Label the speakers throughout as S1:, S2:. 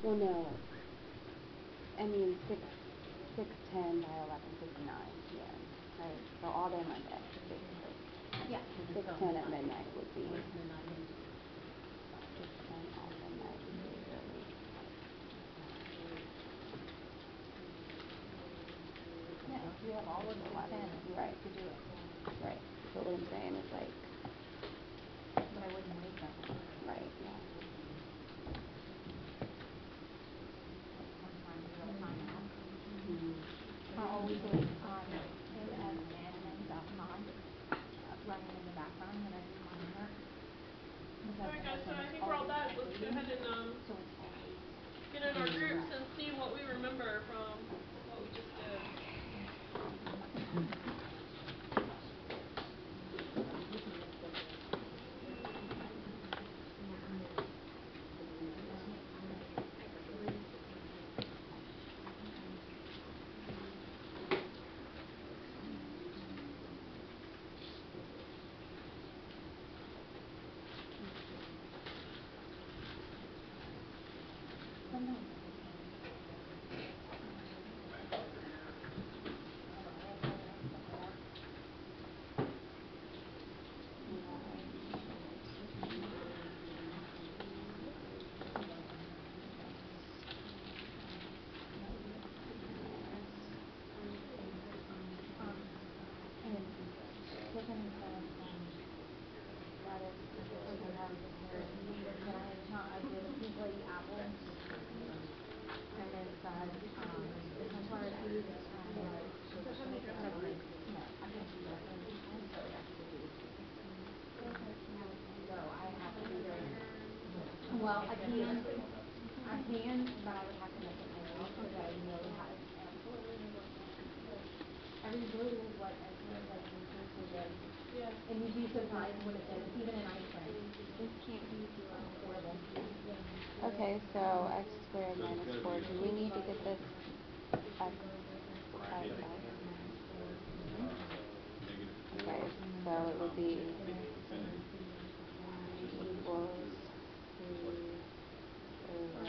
S1: Well, no. I mean, 6:10 by 11:59 p.m. Right. So all day Monday, basically.
S2: Yeah.
S1: 6:10 at midnight would be. 6:10 at midnight would be early.
S2: Yeah, if you have all of 6:10,
S1: right.
S2: you could do it.
S1: Right. But what I'm saying is like.
S2: But I wouldn't wait that long.
S1: Right. Yeah.
S2: Sometimes you have time out.
S1: Mm-hmm.
S2: I always leave AMAdmin.com running in the background when I do my homework.
S3: Alright guys, so I think we're all done. Let's go ahead and
S2: So it's always
S3: get in our groups and see what we remember from what we just did.
S2: I did a pink lady apple, and then said, different varieties, and so I have to either, well, I can, but I would have to make it myself so that I know how to every blue is what as soon as I taste so good.
S3: Yeah.
S2: And you'd be surprised what it is, even in ice cream. Horrible.
S1: Okay, so x squared minus 4. Do we need to get this x by itself? Okay, so it would be equals 3 over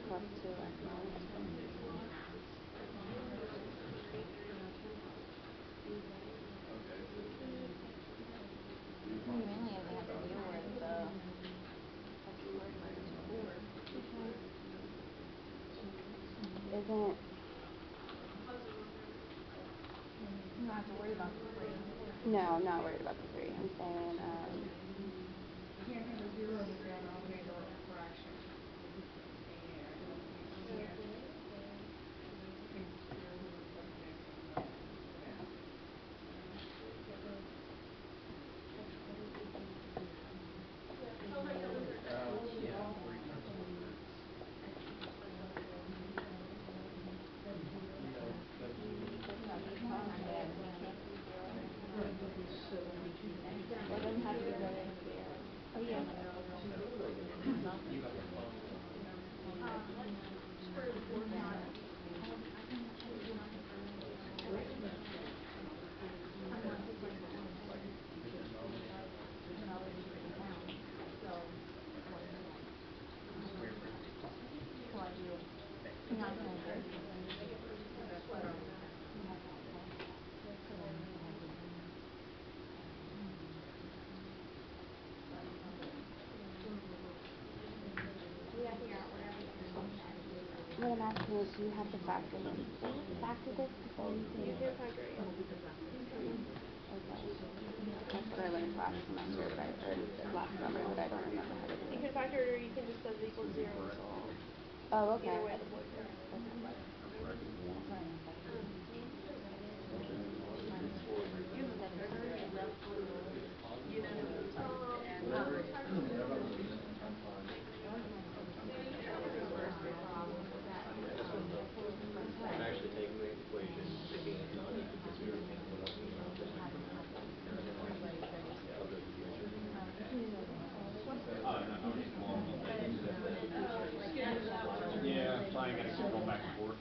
S1: plus 2x minus 1.
S2: Mainly they have to deal with the x squared minus 4.
S1: Isn't.
S3: How does it work out?
S2: You don't have to worry about the 3.
S1: No, I'm not worried about the 3. I'm saying,
S2: You can't have a 0 and you're going to handle a fraction.
S3: Yeah, sounds like numbers are great.
S4: Yeah, 3 times 1 third. That's
S2: No, you can't have that. You can't do 0 and
S4: right.
S2: or it doesn't have to be right in here. Oh yeah.
S4: You got the phone.
S3: Square root of 4 is not.
S4: Square root.
S2: So I do. You're not gonna do.
S3: Square root.
S2: We have to figure out where everything is.
S1: what I'm asking is, do you have to factor this? Do you have to factor this before you can?
S3: You can factor it, yeah.
S1: Okay. That's what I learned last semester, but, or last summer, but I don't remember how to do
S3: You
S1: it.
S3: can factor it or you can just set it equal to 0 and solve.
S1: Oh, okay.
S3: Either way the boys are.
S4: I'm actually taking the equation, making it non-equal to 0, taking what else came out, putting it in there. And then yeah, I'll go use the answer.
S3: Scared of that one.
S4: Yeah, so I ain't gotta keep going back and forth.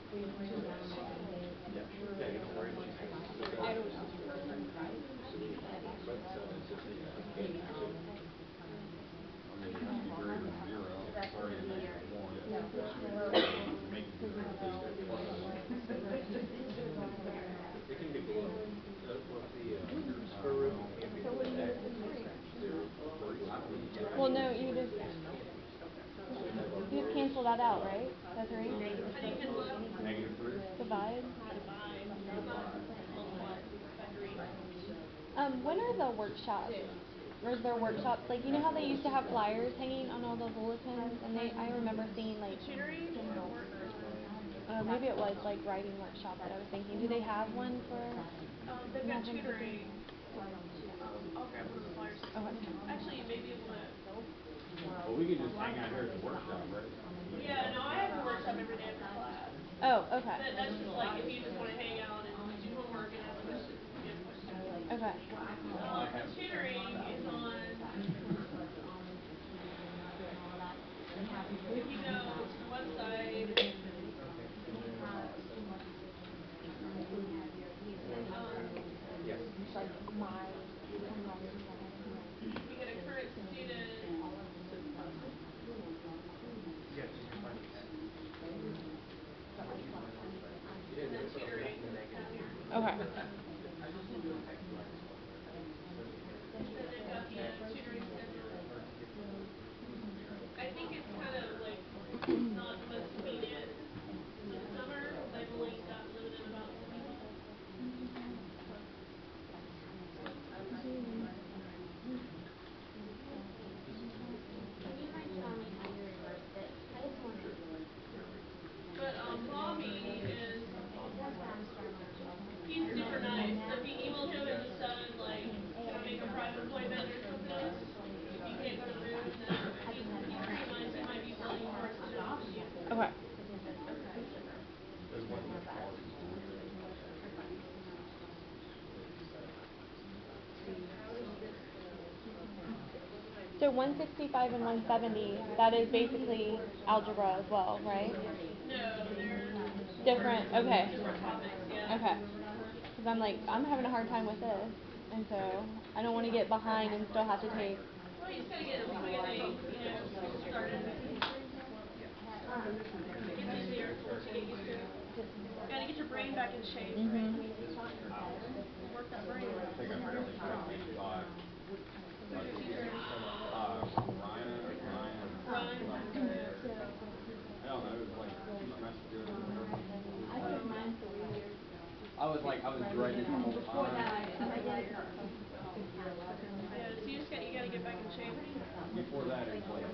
S1: that out, right? The 3?
S3: How do you cancel it out?
S4: -3.
S1: Divide.
S3: Divide, not multiply by 3.
S1: When are the workshops? Or is there workshops? Like, you know how they used to have flyers hanging on all the bulletins? And I remember seeing, like,
S3: Tutoring or work?
S1: maybe it was, like, writing workshop that I was thinking. Do they have one for?
S3: They've got tutoring. I'll grab one of the flyers.
S1: Okay.
S3: Actually, you may be able to.
S4: Well, we could just hang out here at the workshop, right?
S3: Yeah, no, I have a workshop every day after class.
S1: Oh, okay.
S3: But that's just like if you just want to hang out and do homework and ask questions, you have questions.
S1: Okay.
S3: The tutoring is on. If you go to the website.
S4: Yes.
S3: If you get a current student.
S4: Yes, you can find it.
S3: And then tutoring down here.
S1: Okay.
S3: Then they've got the tutoring schedule. I think it's kind of like not the most convenient for the summer. They've only got limited amount of people.
S2: Would you mind showing me how you reversed it? I just want to.
S3: But Bobby is
S2: That's what I'm struggling with.
S3: he's super nice. So if you emailed him and just said like, can I make a private appointment or something? If you can't go to the room, then he's pretty nice. He might be willing for us to jump with you.
S1: Okay.
S4: There's one more policy.
S1: So 165 and 170, that is basically algebra as well, right?
S3: No, they're
S1: Different. Okay.
S3: different topics. Yeah.
S1: Okay. Because I'm like, I'm having a hard time with this, and so I don't want to get behind and still have to take.
S3: Well, you just gotta get started. It's easier once you get used to it. Gotta get your brain back in shape.
S1: Mhm.
S3: Work that brain.
S4: I think I barely got me.
S3: Who's your teacher?
S4: Ryan.
S3: Ryan.
S4: I don't know, it was like a semester ago or whatever.
S2: I took mine 3 years ago.
S4: I was dreading the whole
S2: Before
S4: time.
S2: that, I did.
S3: Yeah, so you gotta get back in shape.
S4: Before that, it was like,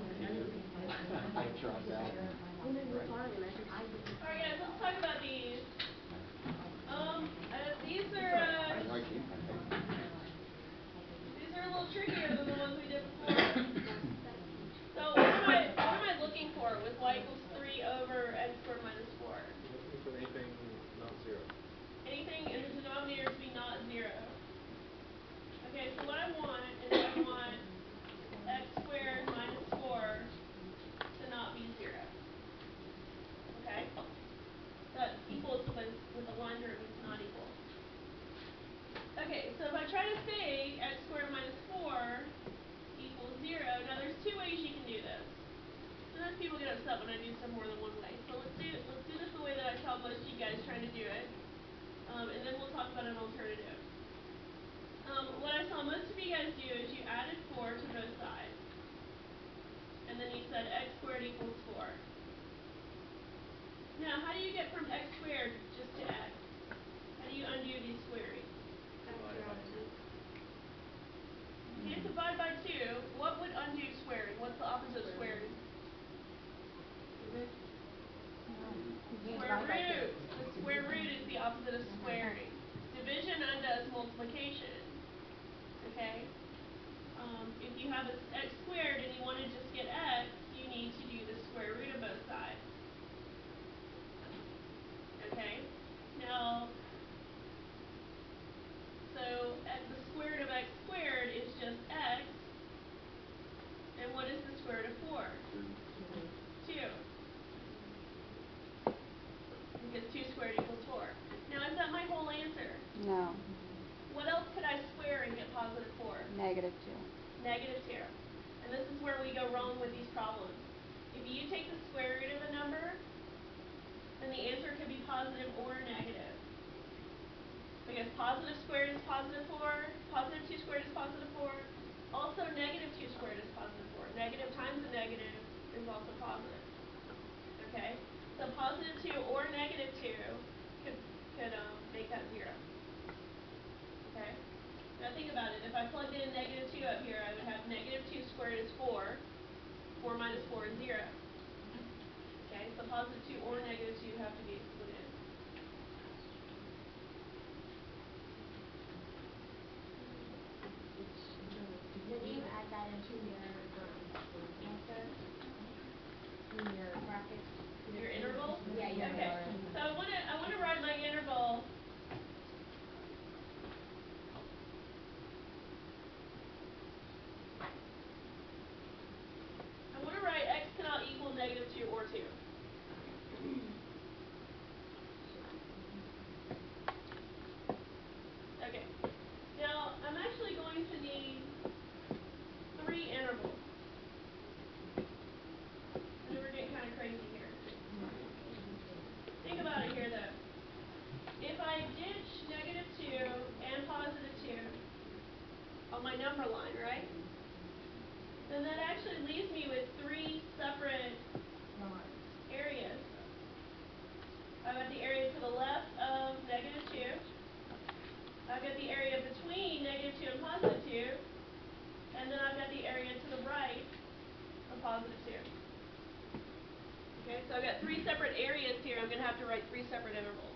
S4: I dropped out.
S3: Alright guys, let's talk about these. These are a little trickier than the ones we did before. So what am I looking for with y equals 3 over x squared minus 4?
S4: Looking for anything not 0.
S3: Anything in the denominator to be not 0. Okay, so what I want is I want x squared minus 4 to not be 0. Okay? That equals with a line through it means not equal. Okay, so if I try to say x squared minus 4 equals 0, now there's 2 ways you can do this. Sometimes people get upset when I do stuff more than one way. So let's do this the way that I saw most of you guys trying to do it. And then we'll talk about an alternative. What I saw most of you guys do is you added 4 to both sides. And then you said x squared equals 4. Now, how do you get from x squared just to x? How do you undo these squarings? You can't divide by 2. What would undo squaring? What's the opposite of squaring? Square root. The square root is the opposite of squaring. Division undoes multiplication. Okay? If you have x squared and you want to just get x, you need to do the square root of both sides. Okay? Now, so the square root of x squared is just x. And what is the square root of 4? 2. Because 2 squared equals 4. Now, is that my whole answer?
S1: No.
S3: What else could I square and get positive 4?
S1: -2.
S3: Negative 2. And this is where we go wrong with these problems. If you take the square root of a number, then the answer can be positive or negative. Because positive squared is positive 4, positive 2 squared is positive 4, also negative 2 squared is positive 4. Negative times a negative is also positive. Okay? So positive 2 or negative 2 could make that 0. Okay? Now think about it. If I plugged in negative 2 up here, I would have negative 2 squared is 4. 4 minus 4 is 0. Okay? So positive 2 or negative 2 have to be excluded.
S2: Did you add that into your answer? In your bracket?
S3: Your interval?
S2: Yeah, your
S3: Okay. So I wanna write my interval. I wanna write x cannot equal negative 2 or 2. Okay. Now I'm actually going to need 3 intervals. I know we're getting kind of crazy here. Think about it here though. If I ditch negative 2 and positive 2 on my number line, right? Then that actually leaves me with 3 separate areas. I've got the area to the left of negative 2. I've got the area between negative 2 and positive 2. And then I've got the area to the right of positive 2. Okay, so I've got 3 separate areas here. I'm going to have to write 3 separate intervals.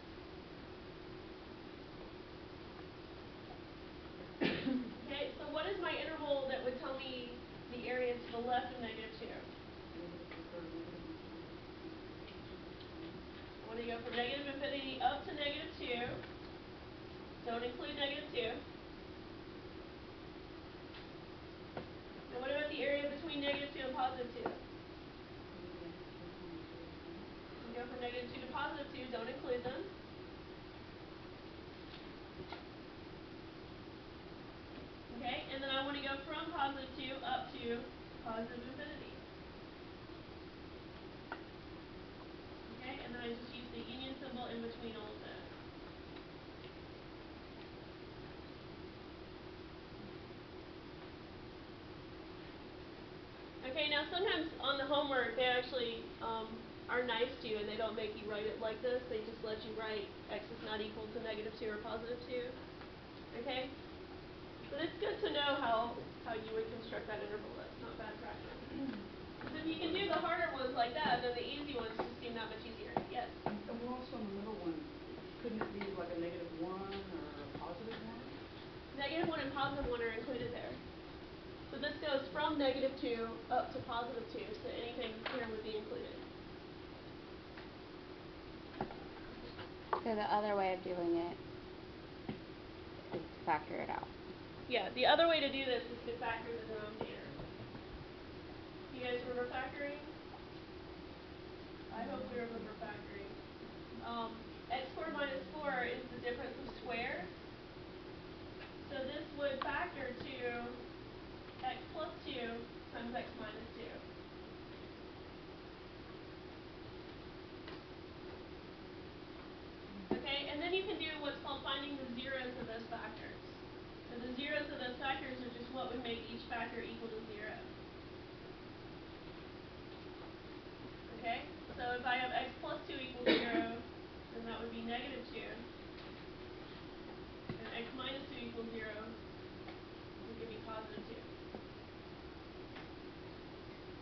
S3: Okay, so what is my interval that would tell me the area to the left of negative 2? I want to go from negative infinity up to negative 2. Don't include negative 2. Now what about the area between negative 2 and positive 2? We go from negative 2 to positive 2. Don't include them. Okay, and then I want to go from positive 2 up to positive infinity. Okay, and then I just use the union symbol in between all of those. Okay, now sometimes on the homework they actually are nice to you and they don't make you write it like this. They just let you write x is not equal to negative 2 or positive 2. Okay? But it's good to know how you would construct that interval. That's not bad practice. Because if you can do the harder ones like that, then the easy ones just seem that much easier. Yes?
S5: And we're also on the middle one. Couldn't it be like a negative 1 or a positive 1?
S3: Negative 1 and positive 1 are included there. So this goes from negative 2 up to positive 2, so anything here would be included.
S1: So the other way of doing it is to factor it out.
S3: Yeah, the other way to do this is to factor the denominator. You guys remember factoring? I hope we remember factoring. X squared minus 4 is the difference of squares. So this would factor to x plus 2 times x minus 2. Okay, and then you can do what's called finding the zeros of those factors. So the zeros of those factors are just what would make each factor equal to 0. Okay, so if I have x plus 2 equals 0, then that would be negative 2. And x minus 2 equals 0 would give me positive 2.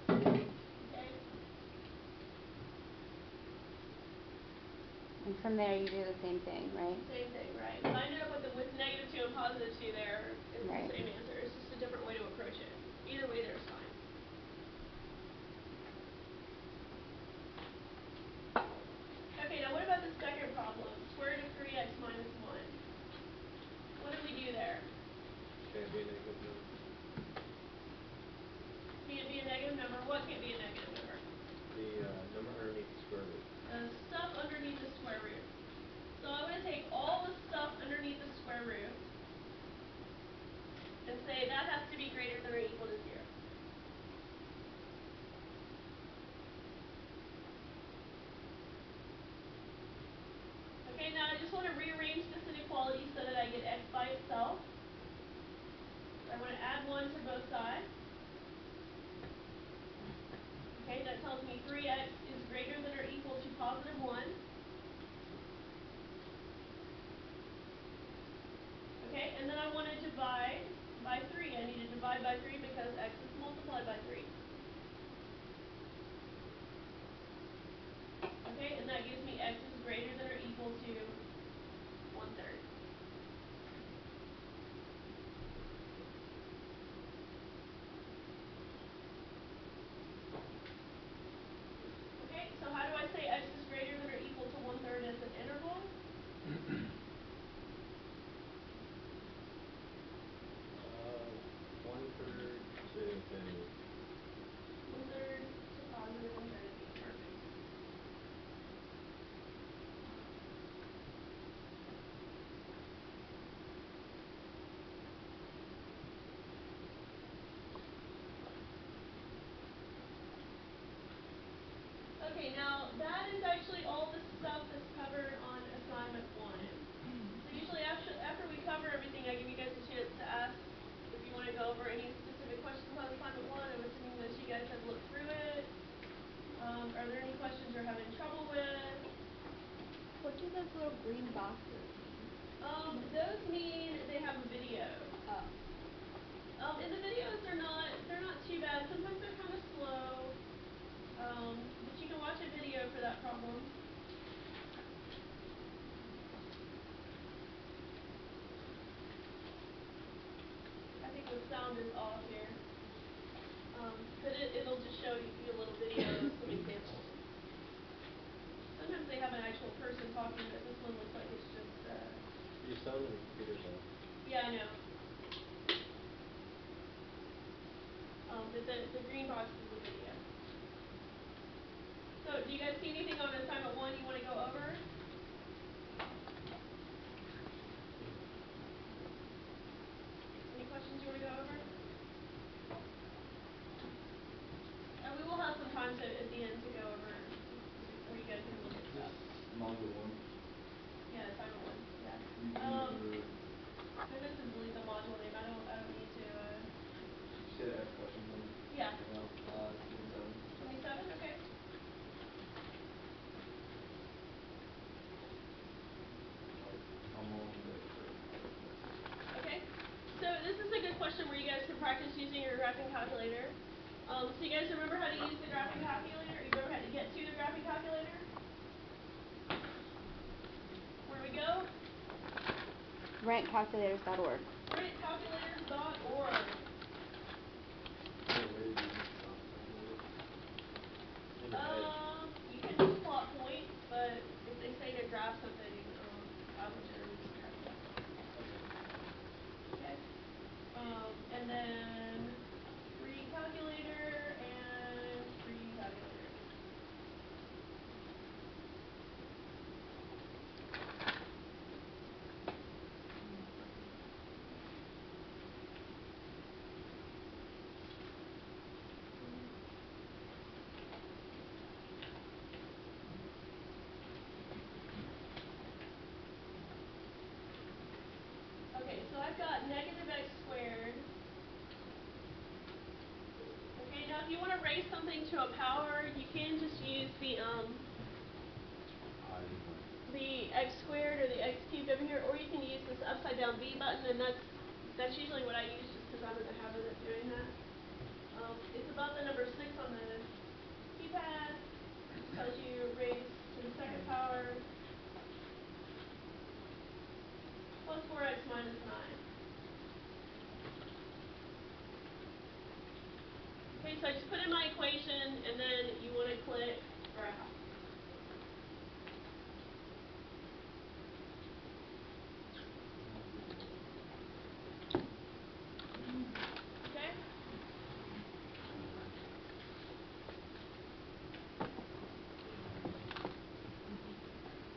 S3: Okay?
S1: And from there you do the same thing, right?
S3: Same thing, right? But I ended up with negative 2 and positive 2 there. It's
S1: Right.
S3: the same answer. It's just a different way to approach it. Either way there's fine. Okay, now what about the second problem? Square root of 3x minus 1. What did we do there?
S4: Can't be a negative number.
S3: Can't be a negative number. What can't be a negative number?
S4: The number underneath the square root.
S3: The stuff underneath the square root. So I'm going to take all the stuff underneath the square root and say that has to be greater than or equal to 0. Okay, now I just want to rearrange this inequality so that I get x by itself. I want to add 1 to both sides. Okay, that tells me 3x is greater than or equal and then I want to divide by 3. I need to divide by 3 because x is multiplied by 3. Okay, and that gives me x is greater than or equal to 1/3. Okay, so how do I say x is greater than or equal to 1/3 as an interval?
S4: 1/3 to infinity.
S3: 1/3 to positive infinity. Perfect. Okay, now that is actually all the stuff that's covered on assignment 1. So usually after we cover everything, I give you guys a chance to ask if you want to go over any specific questions on assignment 1. I'm assuming that you guys have looked through it. Are there any questions you're having trouble with?
S2: What do those little green boxes mean?
S3: Those mean they have a video.
S2: Oh.
S3: And the videos they're not too bad. Sometimes they're kind of slow. But you can watch a video for that problem. I think the sound is off here. But it'll just show you a little video of some examples. Sometimes they have an actual person talking, but this one looks like it's just
S4: Your sound on the computer's off.
S3: yeah, I know. But the green box is the video. So do you guys see anything on assignment 1 you want to go over? Any questions you want to go over? And we will have some time at the end to go over where you guys can look at stuff.
S6: Module 1.
S3: Yeah, assignment 1. Yeah. Maybe this is delete the module name. I don't need to.
S6: You said ask questions on it?
S3: Yeah.
S6: 27.
S3: 27. Okay.
S6: I'm on the
S3: Okay. So this is a good question where you guys can practice using your graphing calculator. So you guys remember how to use the graphing calculator? You remember how to get to the graphing calculator? Where we go?
S1: Rentcalculators.org.
S3: Rentcalculators.org. You can just plot points, but if they say to graph something, I would generally just graph that. Okay. And then free calculator and free calculator. Okay, so I've got negative x squared. Okay, now if you want to raise something to a power, you can just use the x squared or the x cubed over here, or you can use this upside down V button, and that's usually what I use just because I'm in the habit of doing that. It's above the number 6 on the keypad. It tells you raise to the second power plus 4x minus 9. Okay, so I just put in my equation, and then you want to click graph. Okay?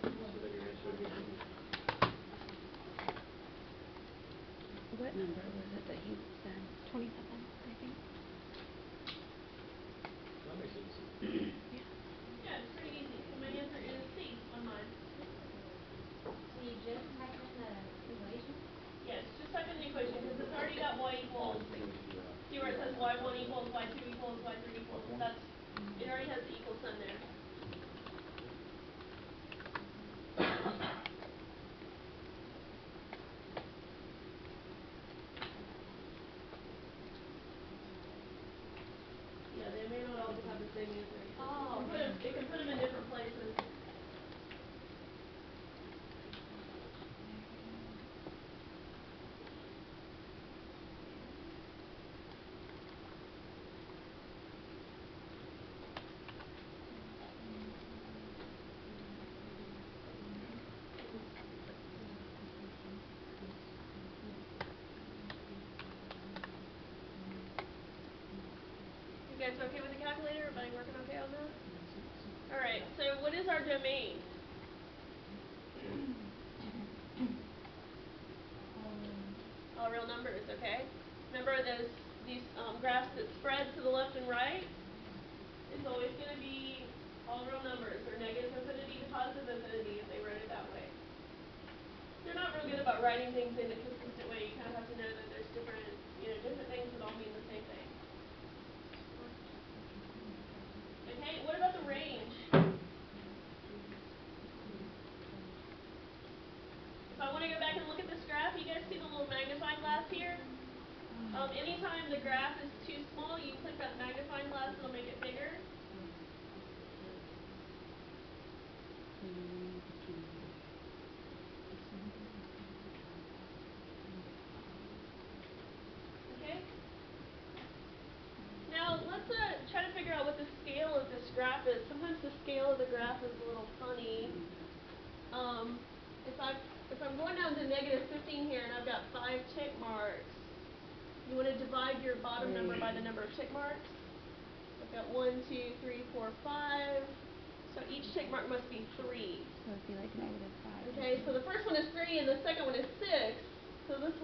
S4: So then your answer would be
S1: What number was it that he said?
S2: 27, I think.
S4: that makes sense.
S3: Yeah, it's pretty easy. So my answer is C on mine.
S2: So you just type in the equation?
S3: Yes, just type in the equation because it's already got y equals. See where it says y1 equals, y2 equals, y3 equals. It already has the equal sign there. same answer.
S2: Oh.
S3: It can put them in different places. You guys okay with the calculator? Everybody working okay on that? Alright, so what is our domain? All real numbers, okay? Remember these graphs that spread to the left and right? It's always going to be all real numbers, or negative infinity to positive infinity if they wrote it that way. They're not real good about writing things in a consistent way. You kind of have to know that there's different things that all mean the same thing. Okay, what about the range? If I want to go back and look at this graph, you guys see the little magnifying glass here? Anytime the graph is too small, you click that magnifying glass, it'll make it bigger. Okay? Now, let's try to figure out what the scale of this graph is. Sometimes the scale of the graph is a little funny. If I'm going down to negative 15 here and I've got 5 tick marks, you want to divide your bottom number by the number of tick marks. I've got 1, 2, 3, 4, 5. So each tick mark must be 3.
S1: So it'd be like -5.
S3: Okay, so the first one is 3 and the second one is 6. So this is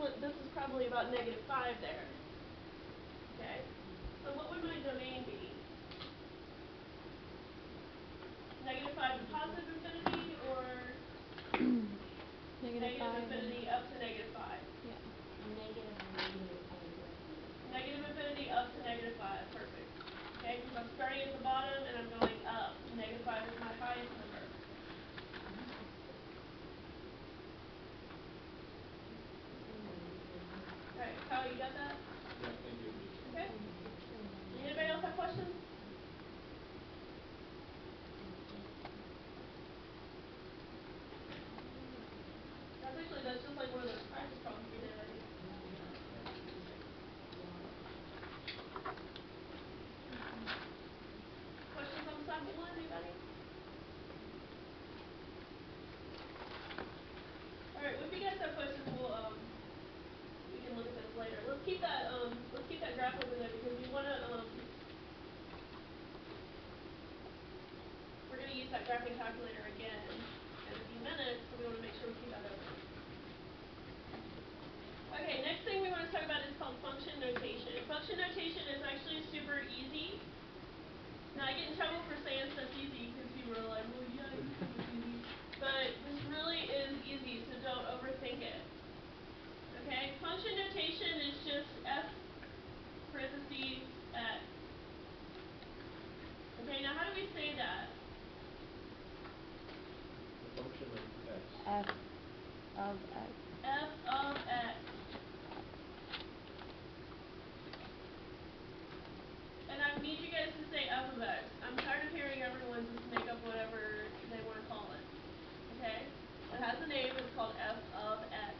S3: probably about -5 there. Okay? So what would my domain be? -5 to positive infinity, or negative infinity up to -5?
S1: Yeah.
S3: Negative infinity up to -5. Perfect. Okay, because I'm starting at the bottom and I'm going up. -5 is my highest number. Alright, Kyle, you got that?
S6: Yeah, thank you.
S3: Okay. Anybody else have questions? That's just like one of those practice problems we did, I think. Questions on sample 1, anybody? Alright, well, if you guys have questions, we can look at this later. Let's keep that graph open though, because we're gonna use that graphing calculator again in a few minutes, so we want to make sure we keep that open. Okay, next thing we want to talk about is called function notation. Function notation is actually super easy. Now, I get in trouble for saying stuff's easy because people are like, well, yeah, you think it's easy. But this really is easy, so don't overthink it. Okay, function notation is just f parentheses x. Okay, now how do we say that?
S4: The function of x.
S1: F of x.
S3: F of x. And I need you guys to say f of x. I'm tired of hearing everyone just make up whatever they want to call it. Okay? It has a name, it's called f of x.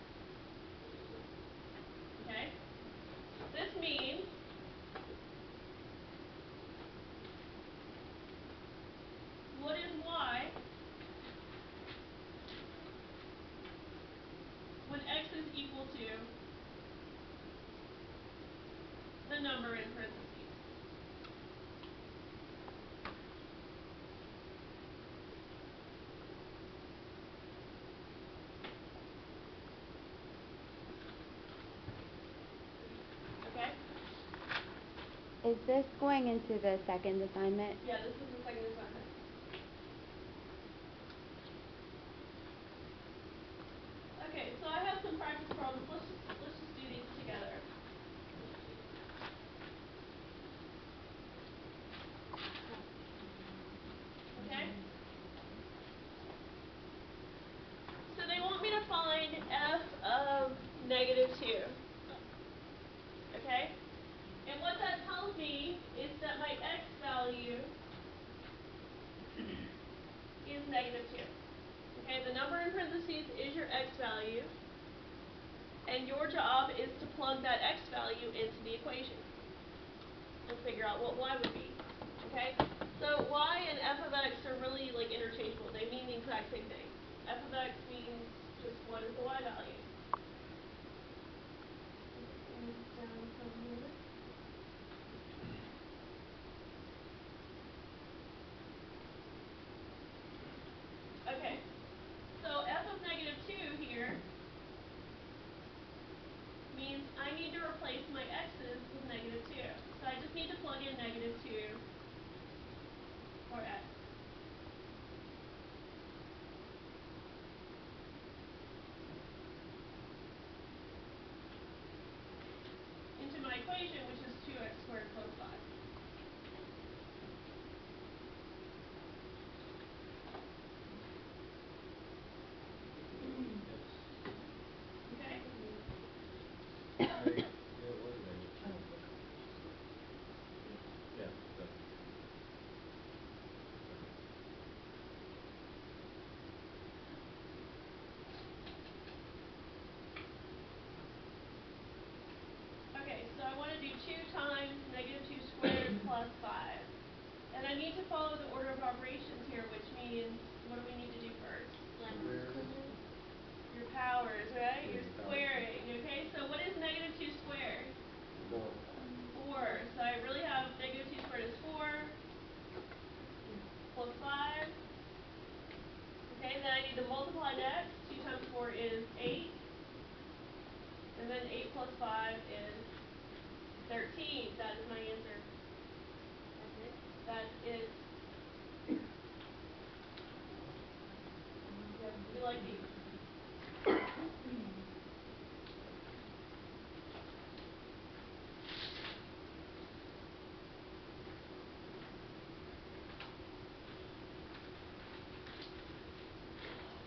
S3: Okay? This means what is y when x is equal to the number in parentheses. Okay?
S1: Is this going into the second assignment?
S3: Yeah, this is the second assignment. Okay, so I have some practice problems. Let's just do these together. Okay? So they want me to find f of -2. Okay? And what that tells me is that my x value negative 2. Okay, the number in parentheses is your x value, and your job is to plug that x value into the equation and figure out what y would be. Okay, so y and f of x are really like interchangeable. They mean the exact same thing. F of x means just what is the y value. Okay, so f of negative 2 here means I need to replace my x's with negative 2. So I just need to plug in negative 2 for x. Into my equation, which is 2x squared plus 5. Okay?
S4: Right, yeah, it was negative. Yeah, but.
S3: Okay, so I want to do 2 times negative 2 squared plus 5. And I need to follow the order of operations here, which means, what do we need to do first?
S4: Square.
S3: Your powers, right?
S4: Yeah,
S3: You're
S4: your powers.
S3: squaring, okay? So what is negative 2 squared?
S4: 4.
S3: 4. So I really have negative 2 squared is 4 plus 5. Okay, then I need to multiply next. 2 times 4 is 8. And then 8 plus 5 is 13. That is my answer. That is. We like these.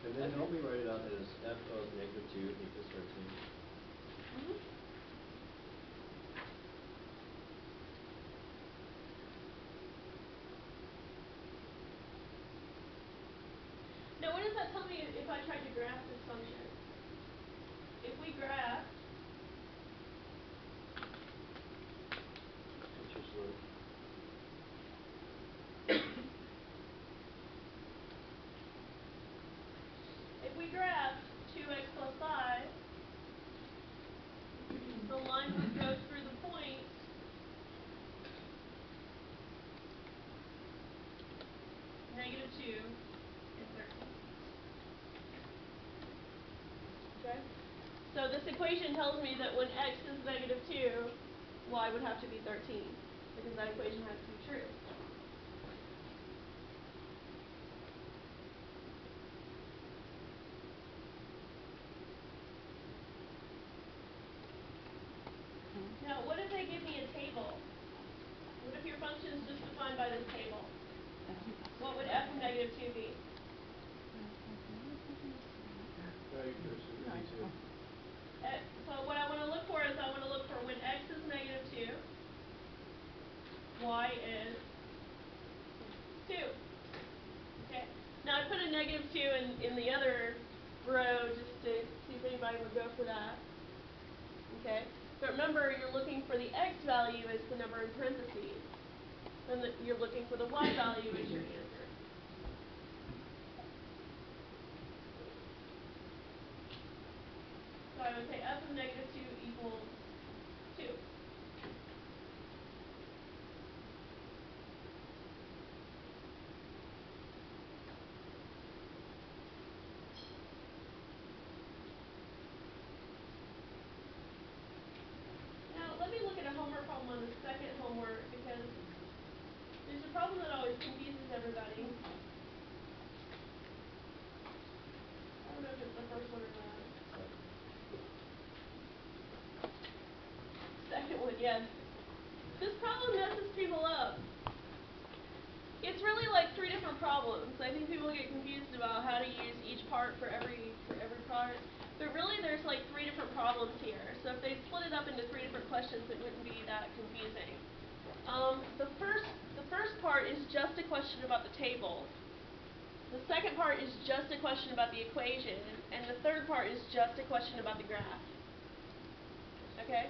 S4: And then help me write it out as f of negative 2 equals 13.
S3: Mm-hmm. Now, what does that tell me if I tried to graph this function? If we graph,
S4: What's your slope?
S3: if we graph 2x plus 5, the line would go through the point negative 2 and 13. Okay? So this equation tells me that when x is negative 2, y would have to be 13, because that equation has to be true. Now, what if they give me a table? What if your function is just defined by this table? What would f of negative 2 be?
S6: Right, there's a really two.
S3: So what I want to look for is I want to look for when x is negative 2, y is 2. Okay. Now I put a negative 2 in the other row just to see if anybody would go for that. Okay. But remember, you're looking for the x value as the number in parentheses. And you're looking for the y value as your answer. So I would say f of negative 2 equals 2. Now, let me look at a homework problem on the second homework, because there's a problem that always confuses everybody. I don't know if it's the first one or not. Second one, yes. This problem messes people up. It's really like 3 different problems. I think people get confused about how to use each part for every part. But really there's like 3 different problems here. So if they split it up into 3 different questions, it wouldn't be that confusing. The first part is just a question about the table. The second part is just a question about the equation, and the third part is just a question about the graph. Okay?